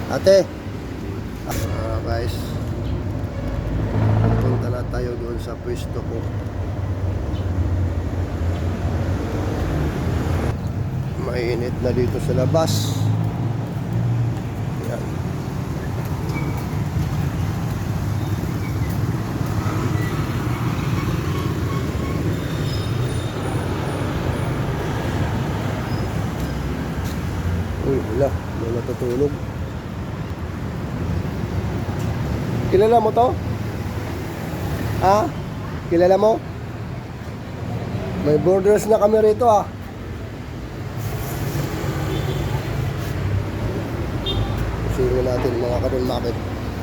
Ate, guys, punta na tayo doon sa pwesto ko. Mainit na dito sa labas. Yan. Uy, wala. May natutulog. Kilala mo to? Ha? Kilala mo? May borders na kami rito ah. Singin natin mga kadol makit.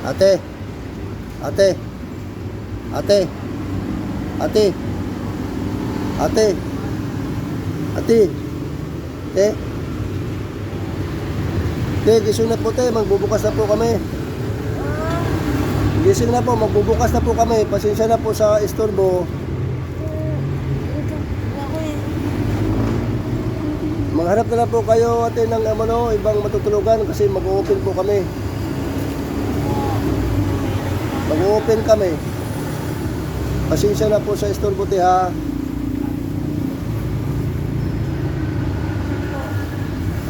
Ate. Ate. Ate. Ate. Ate. Ate. Te. Te, gising na po te. Magbubukas na po kami. Gising na po, magbubukas na po kami. Pasensya na po sa istorbo. Maghanap na lang po kayo ate ng ibang matutulugan kasi mag-open po kami. Mag-open kami. Pasensya na po sa istorbo te ha.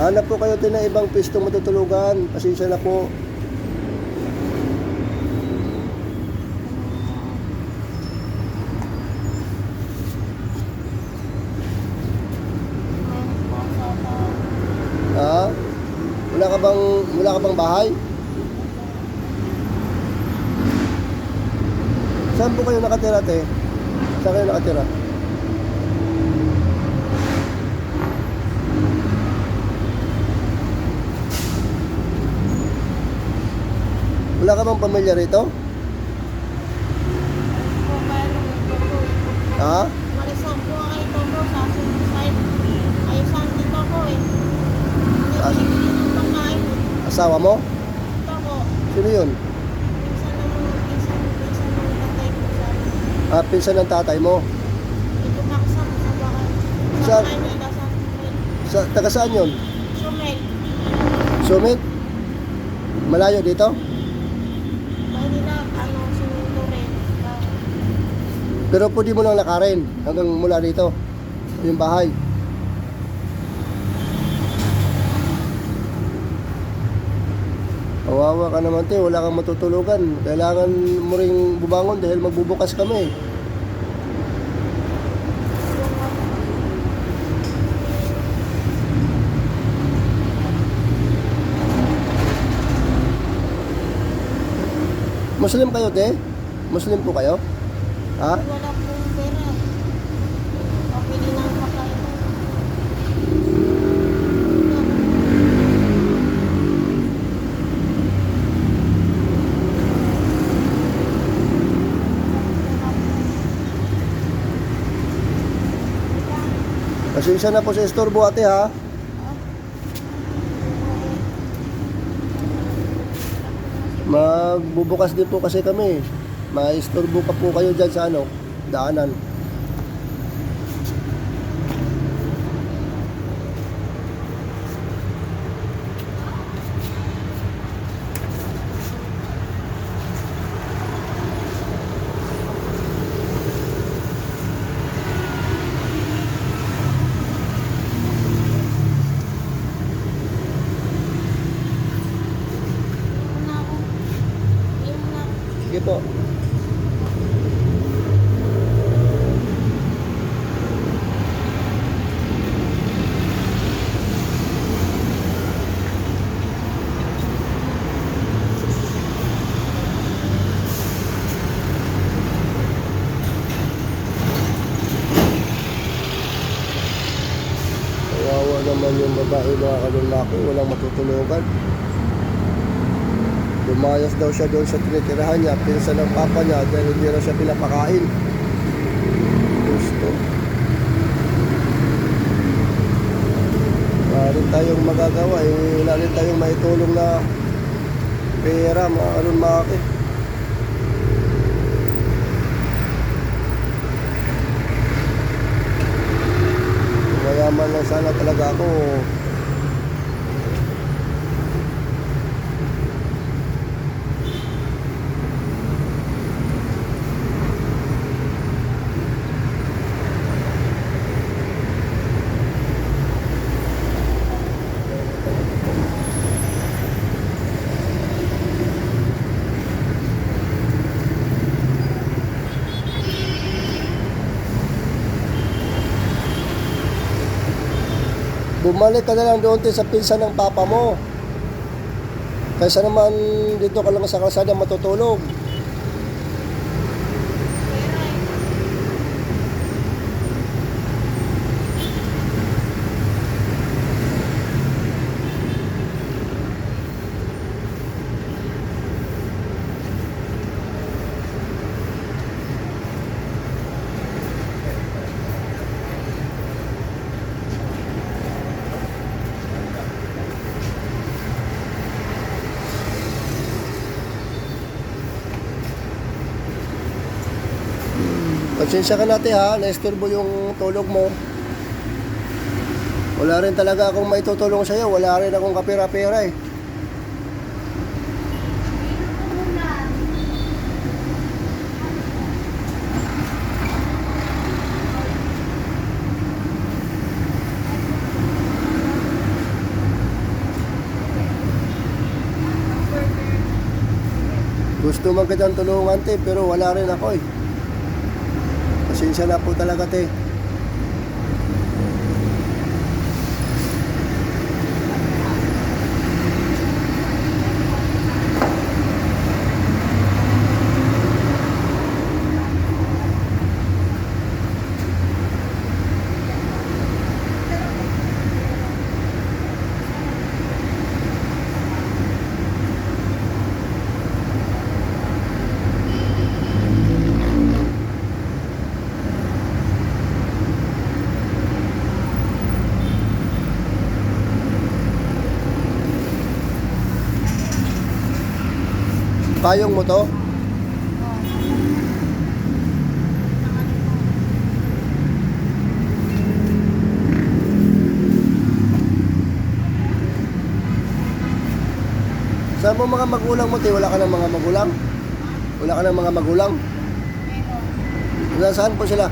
Hanap po kayo ate ng ibang pistong matutulugan. Pasensya na po. Ha? Wala ka bang bahay? Saan po kayo nakatira, te? Saan kayo nakatira? Wala ka bang pamilya rito? Ha? Marisan po ang ito po sa suicide. Ayusan dito ko eh. Asawa mo? Ito po. Sino yun? Pinsan ng tatay ko sa Ah, pinsan ng tatay mo. ito nakasama sa bahay. Sa Saan? bahay nila sa Sumel. Taga saan yun? Sumel. Sumit? Malayo dito? Bahay nila, sinundo rin. Pero pwede mo lang lakarin hanggang mula dito. Yung bahay. Kawawa ka naman te, wala kang matutulugan. Kailangan mo ring bumangon dahil magbubukas kami. Muslim kayo te? Muslim po kayo? Ha? Wala pong pera. Pabili ng pagkain. Pasensya na po sa istorbo ate ha. Magbubukas din po kasi kami. Maistorbo pa po kayo dyan sa daanan. Sige po. Kawawa naman yung babae mga kalulaki, walang matutulugan. Lumayas daw siya doon sa tinitirahan niya, pinsan ng papa niya dahil hindi na siya pinapakain. Gusto. Wala rin tayong magagawa, wala rin tayong maitulong na pera, mga kalulaki. Mayaman lang sana talaga ako. Bumalik ka na lang doon te, sa pinsan ng papa mo. Kaysa naman dito ka lang sa kalsada matutulog. Pera eh. Pasensya ka natin ha, naisturbo yung tulog mo. Wala rin talaga akong maitutulong sa'yo, wala rin akong kapira-pera eh. Gusto man kitang tulungan te, pero wala rin ako eh. Pasensya na po talaga te. Payong mo to? Saan mo mga magulang mo te? Wala ka ng mga magulang? Wala ka ng mga magulang? Saan po sila?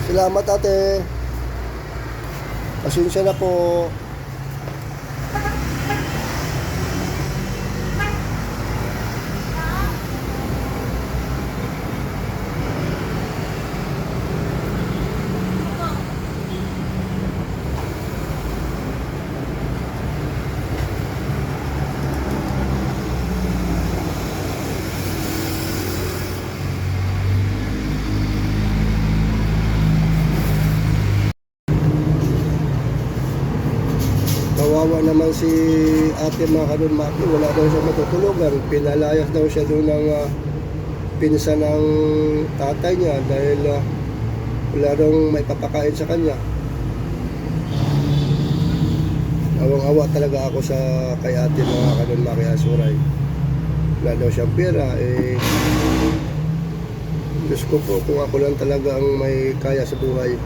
Salamat ate. Pasensya na po. kawawa naman si ate mga kadun Maki, wala daw siya matutulugan. Pinalayas daw siya doon ng pinsan ng tatay niya dahil wala daw may papakain sa kanya. Awang-awa talaga ako sa kay ate mga kadun Maki Asuray. Wala daw siyang pera, Diyos ko po, kung ako lang talaga ang may kaya sa buhay,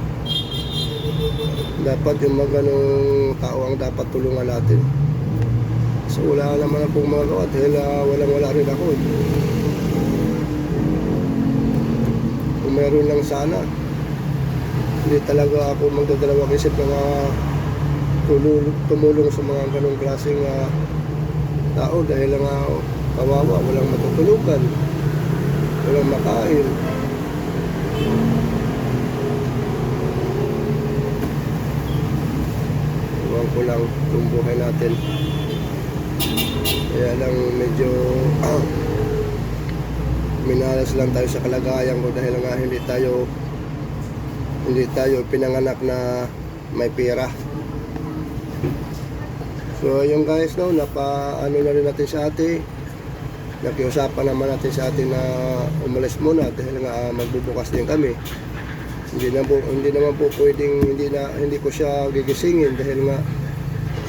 dapat yung mga ganong tao ang dapat tulungan natin. So wala naman akong magagawa dahil walang-wala rin ako. Kung meron lang sana, hindi talaga ako magdadalawang isip na tumulong sa mga ganong klaseng tao dahil lang kawawa, walang matutulugan, walang makain. Iwan ko lang yung buhay natin. Kaya lang medyo minalas lang tayo sa kalagayan ko dahil nga hindi tayo pinanganak na may pera. So yung guys, no, napaano na rin natin sa ate. Nakiusapan naman natin sa atin na umalis muna dahil nga magbubukas din kami. Hindi naman po pwedeng hindi ko siya gigisingin dahil nga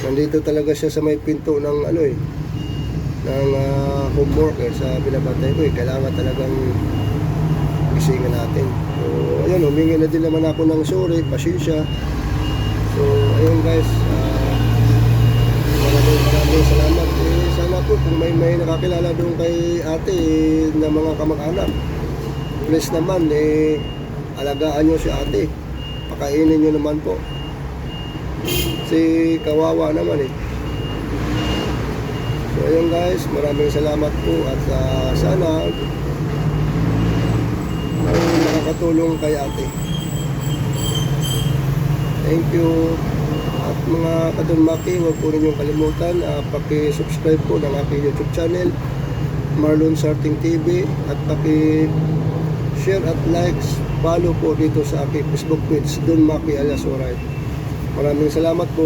nandito talaga siya sa may pinto ng ng homework sa binabantay ko. Kailangan talagang gisingin natin. So ayun, humingi na din naman ako ng sorry, pasensya. So ayun guys, maraming salamat. Sana po kung may nakakilala doon kay ate na mga kamag-anak, please naman alagaan nyo si ate, pakainin nyo naman po si kawawa naman So ayun guys, maraming salamat po at sana may nakakatulong kay ate. Thank you. At mga kadun Maki, huwag po ninyong kalimutan paki-subscribe po ng aking YouTube channel, Marlon Sarting TV, at paki-share at likes, follow po dito sa aking Facebook page, Don Maki alias Oray. Maraming salamat po.